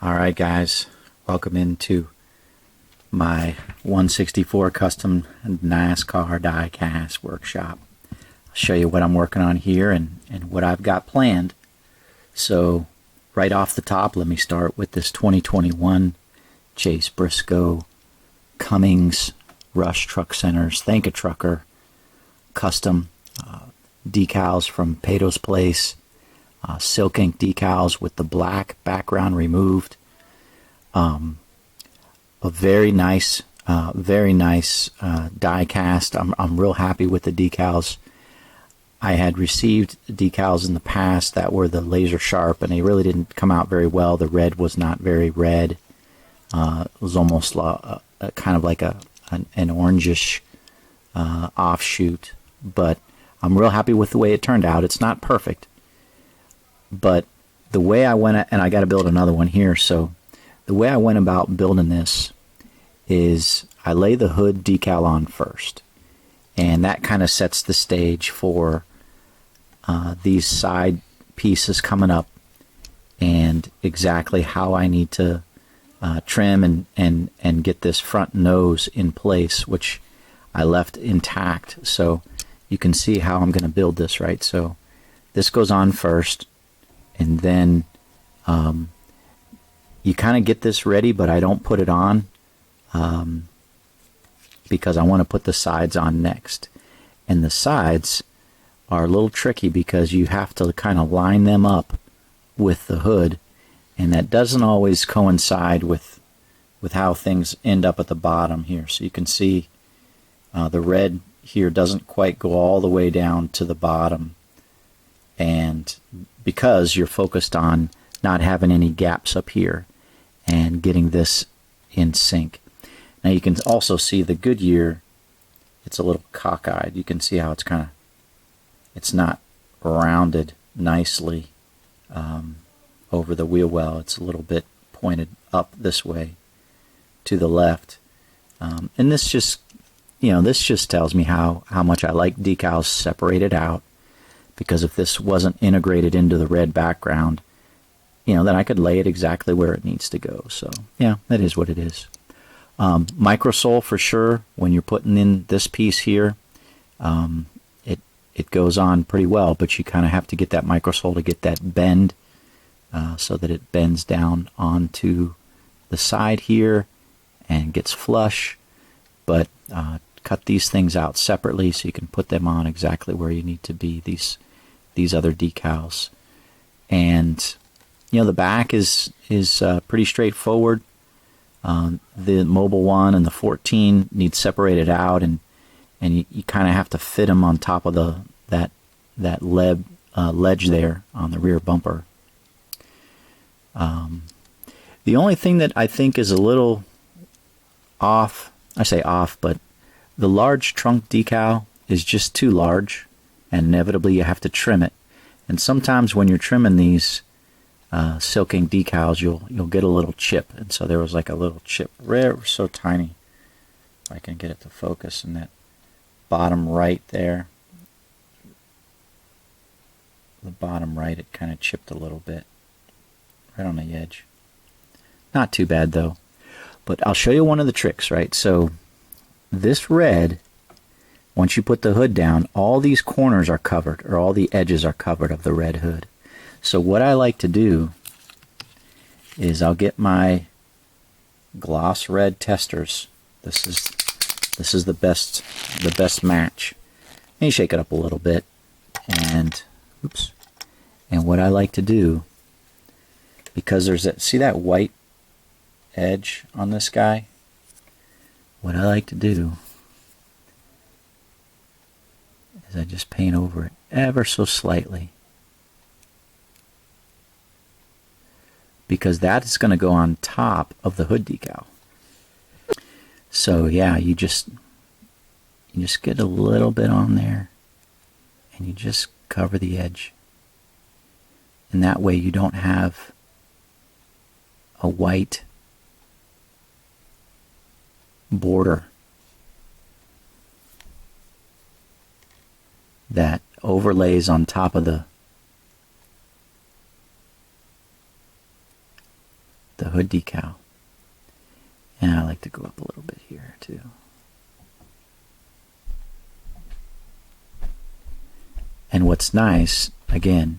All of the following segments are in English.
Alright guys, welcome into my 164 custom NASCAR Diecast workshop. I'll show you what I'm working on here and what I've got planned. So right off the top, let me start with this 2021 Chase Briscoe Cummins Rush Truck Centers Thank a Trucker custom decals from Pato's Place. Silk ink decals with the black background removed. A very nice die cast. I'm real happy with the decals. I had received decals in the past that were the laser sharp, and they really didn't come out very well. The red was not very red. It was almost kind of like an orangish offshoot. But I'm real happy with the way it turned out. It's not perfect. But the way I went, and I got to build another one here, so the way I went about building this is I lay the hood decal on first, and that kind of sets the stage for these side pieces coming up and exactly how I need to trim and get this front nose in place, which I left intact, so you can see how I'm going to build this, right? So this goes on first. And then you kind of get this ready, but I don't put it on because I want to put the sides on next. And the sides are a little tricky because you have to kind of line them up with the hood, and that doesn't always coincide with how things end up at the bottom here. So you can see the red here doesn't quite go all the way down to the bottom, and because you're focused on not having any gaps up here and getting this in sync. Now you can also see the Goodyear, it's a little cockeyed. You can see how it's kind of, it's not rounded nicely over the wheel well. It's a little bit pointed up this way to the left. And this just, this just tells me how much I like decals separated out. Because if this wasn't integrated into the red background, then I could lay it exactly where it needs to go. So, yeah, that is what it is. Microsole for sure. When you're putting in this piece here, it goes on pretty well, but you kind of have to get that microsole to get that bend so that it bends down onto the side here and gets flush. But cut these things out separately so you can put them on exactly where you need to be. These other decals, and the back is pretty straightforward. The Mobile 1 and the 14 need separated out, and you kind of have to fit them on top of that ledge there on the rear bumper. The only thing that I think is a little off, I say off, but the large trunk decal is just too large, and inevitably you have to trim it. And sometimes when you're trimming these silk ink decals, you'll get a little chip. And so there was like a little chip, so tiny. If I can get it to focus in that bottom right there. The bottom right, it kind of chipped a little bit, right on the edge. Not too bad though. But I'll show you one of the tricks, right? So this red, once you put the hood down, all these corners are covered, or all the edges are covered of the red hood. So what I like to do is I'll get my gloss red testers. This is the best match. And you shake it up a little bit, and oops. And what I like to do, because there's see that white edge on this guy? What I like to do is I just paint over it ever so slightly, because that is going to go on top of the hood decal. So yeah, you just get a little bit on there, and you just cover the edge, and that way you don't have a white border that overlays on top of the hood decal. And I like to go up a little bit here too. And what's nice, again,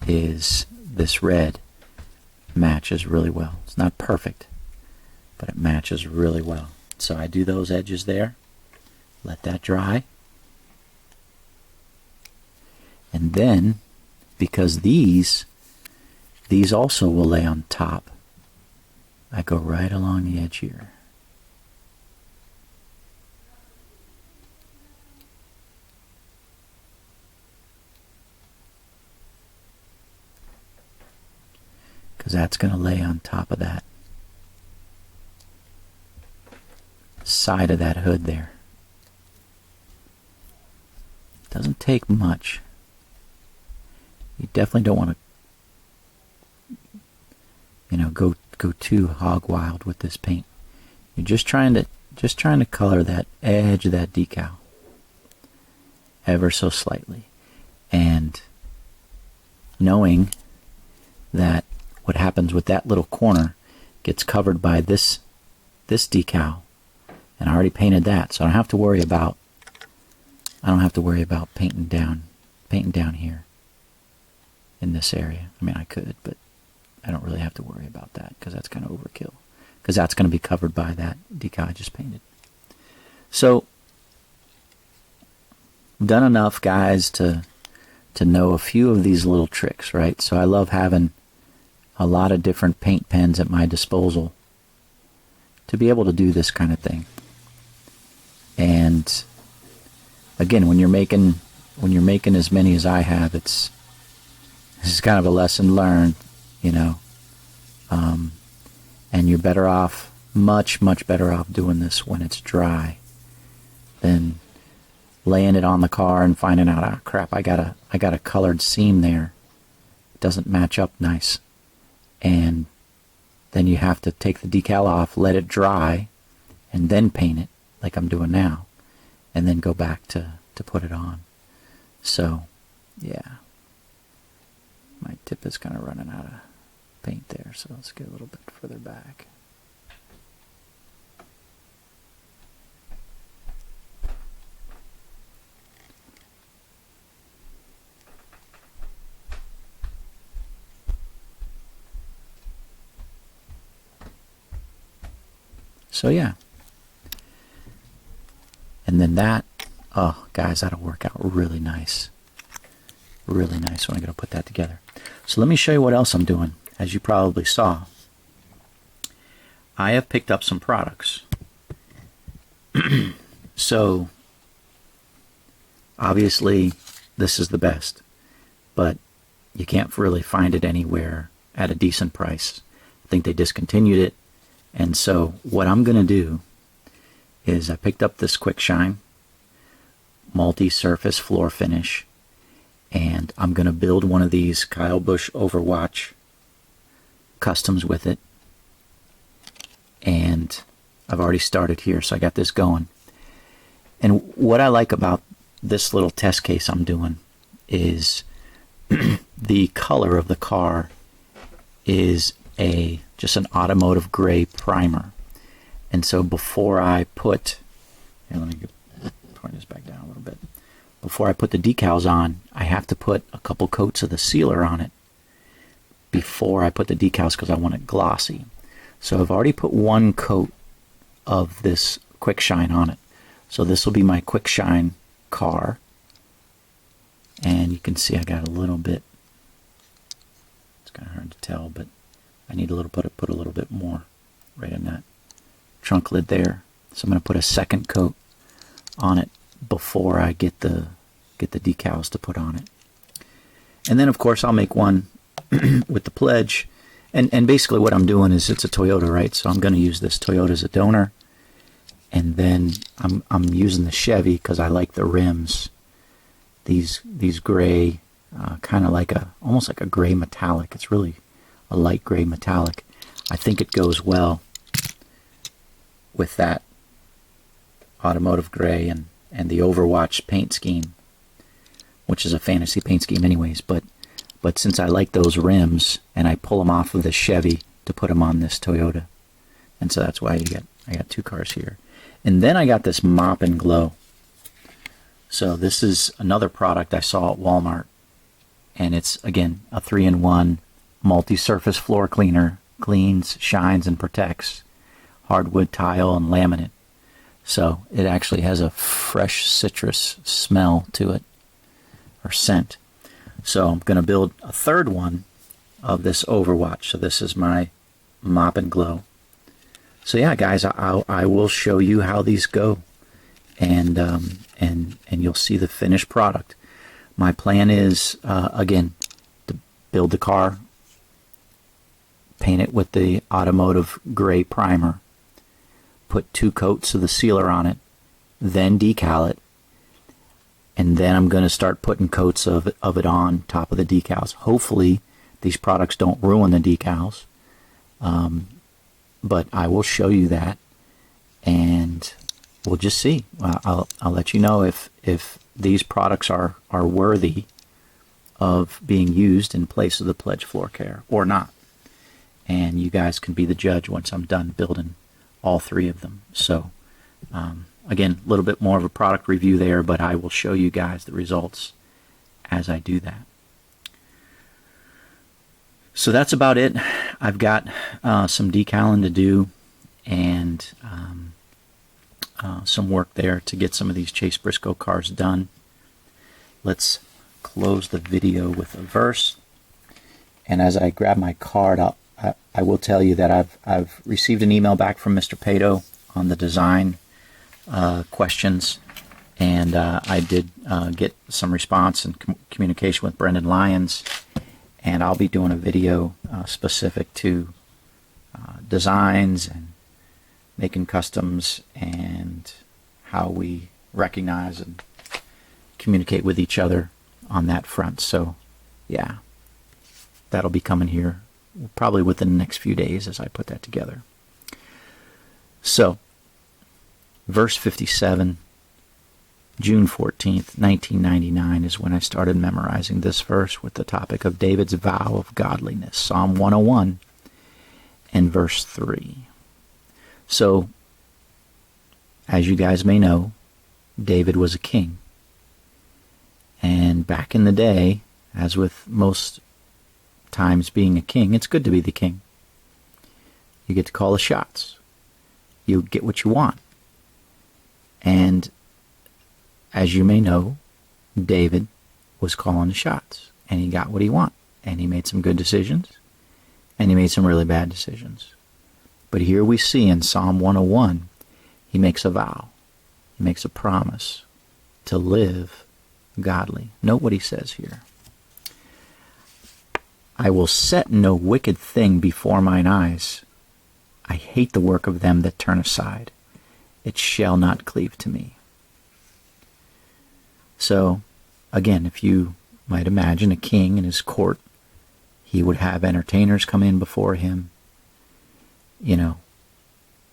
is this red matches really well. It's not perfect, but it matches really well. So I do those edges there, let that dry. And then, because these also will lay on top, I go right along the edge here. Because that's going to lay on top of that side of that hood there. Doesn't take much. You definitely don't want to, go too hog wild with this paint. You're just trying to color that edge of that decal ever so slightly, and knowing that what happens with that little corner gets covered by this decal, and I already painted that, so I don't have to worry about painting down here in this area. I mean, I could, but I don't really have to worry about that because that's kind of overkill, because that's going to be covered by that decal I just painted. So done enough, guys, to know a few of these little tricks, right? So I love having a lot of different paint pens at my disposal to be able to do this kind of thing. And again, when you're making as many as I have, this is kind of a lesson learned, and you're better off, much better off doing this when it's dry than laying it on the car and finding out, oh crap, I got a colored seam there. It doesn't match up nice. And then you have to take the decal off, let it dry, and then paint it like I'm doing now, and then go back to put it on. So, yeah. My tip is kind of running out of paint there, so let's get a little bit further back. So yeah, and then that, oh guys, that'll work out really nice when I'm going to put that together. So let me show you what else I'm doing. As you probably saw, I have picked up some products. So obviously this is the best, but you can't really find it anywhere at a decent price. I think they discontinued it. And so what I'm going to do is I picked up this Quick Shine multi-surface floor finish, and I'm going to build one of these Kyle Busch Overwatch customs with it. And I've already started here, so I got this going. And what I like about this little test case I'm doing is the color of the car is just an automotive gray primer. And so before I put, here, let me point this back down a little bit. Before I put the decals on, I have to put a couple coats of the sealer on it before I put the decals, because I want it glossy. So I've already put one coat of this Quick Shine on it. So this will be my Quick Shine car. And you can see I got a little bit, it's kind of hard to tell, but I need to put a little bit more right in that trunk lid there. So I'm going to put a second coat on it before I get the decals to put on it. And then of course I'll make one with the Pledge. And basically what I'm doing is, it's a Toyota, right? So I'm going to use this Toyota as a donor. And then I'm using the Chevy because I like the rims. These gray, kind of almost like a gray metallic. It's really a light gray metallic. I think it goes well with that automotive gray and the Overwatch paint scheme, which is a fantasy paint scheme anyways. But since I like those rims and I pull them off of the Chevy to put them on this Toyota. And so that's why I got 2 cars here. And then I got this Mop and Glow. So this is another product I saw at Walmart. And it's, again, a 3-in-1 multi-surface floor cleaner. Cleans, shines, and protects hardwood, tile, and laminate. So it actually has a fresh citrus smell to it, or scent. So I'm going to build a third one of this Overwatch. So this is my Mop and Glow. So yeah, guys, I will show you how these go, and you'll see the finished product. My plan is, again, to build the car, paint it with the automotive gray primer, put 2 coats of the sealer on it, then decal it, and then I'm going to start putting coats of it on top of the decals. Hopefully these products don't ruin the decals, but I will show you that, and we'll just see. I'll let you know if these products are worthy of being used in place of the Pledge Floor Care or not. And you guys can be the judge once I'm done building all 3 of them. So, again, a little bit more of a product review there, but I will show you guys the results as I do that. So that's about it. I've got some decaling to do, and some work there to get some of these Chase Briscoe cars done. Let's close the video with a verse. And as I grab my card, I will tell you that I've received an email back from Mr. Pato on the design questions, and I did get some response and communication with Brendan Lyons, and I'll be doing a video specific to designs and making customs and how we recognize and communicate with each other on that front. So yeah, that'll be coming here probably within the next few days as I put that together. So, verse 57, June 14th, 1999 is when I started memorizing this verse with the topic of David's vow of godliness, Psalm 101 and verse 3. So, as you guys may know, David was a king. And back in the day, as with most times being a king, it's good to be the king. You get to call the shots. You get what you want. And as you may know, David was calling the shots, and he got what he wanted, and he made some good decisions, and he made some really bad decisions. But here we see in Psalm 101, he makes a vow, he makes a promise to live godly. Note what he says here. I will set no wicked thing before mine eyes. I hate the work of them that turn aside. It shall not cleave to me. So, again, if you might imagine a king in his court, he would have entertainers come in before him,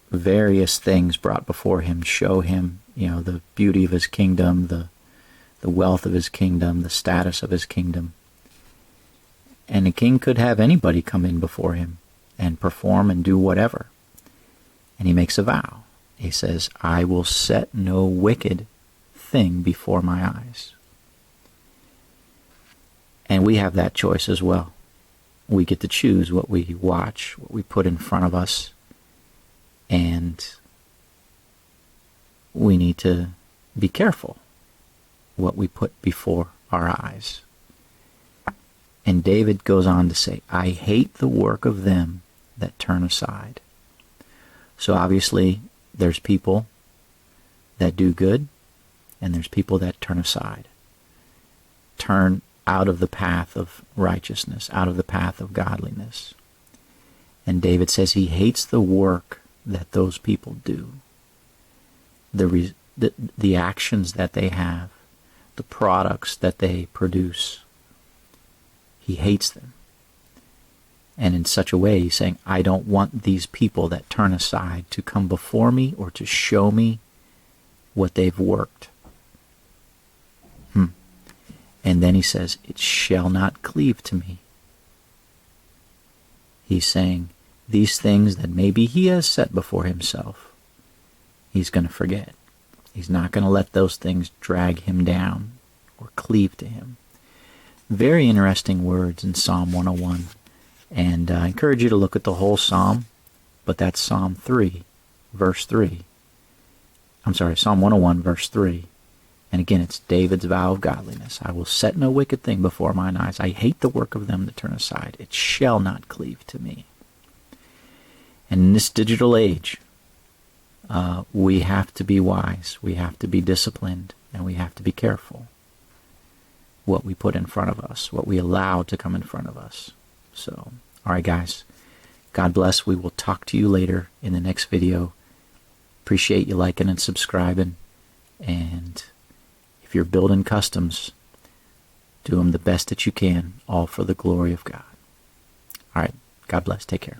various things brought before him, show him, the beauty of his kingdom, the wealth of his kingdom, the status of his kingdom. And a king could have anybody come in before him and perform and do whatever. And he makes a vow. He says, I will set no wicked thing before my eyes. And we have that choice as well. We get to choose what we watch, what we put in front of us, and we need to be careful what we put before our eyes. And David goes on to say, I hate the work of them that turn aside. So obviously, there's people that do good, and there's people that turn aside. Turn out of the path of righteousness, out of the path of godliness. And David says he hates the work that those people do. The actions that they have, the products that they produce. He hates them. And in such a way, he's saying, I don't want these people that turn aside to come before me or to show me what they've worked. And then he says, it shall not cleave to me. He's saying, these things that maybe he has set before himself, he's going to forget. He's not going to let those things drag him down or cleave to him. Very interesting words in Psalm 101. And I encourage you to look at the whole psalm, but that's Psalm 3, verse 3. I'm sorry, Psalm 101, verse 3. And again, it's David's vow of godliness. I will set no wicked thing before mine eyes. I hate the work of them that turn aside. It shall not cleave to me. And in this digital age, we have to be wise. We have to be disciplined. And we have to be careful what we put in front of us, what we allow to come in front of us. So, all right, guys. God bless. We will talk to you later in the next video. Appreciate you liking and subscribing. And if you're building customs, do them the best that you can, all for the glory of God. All right. God bless. Take care.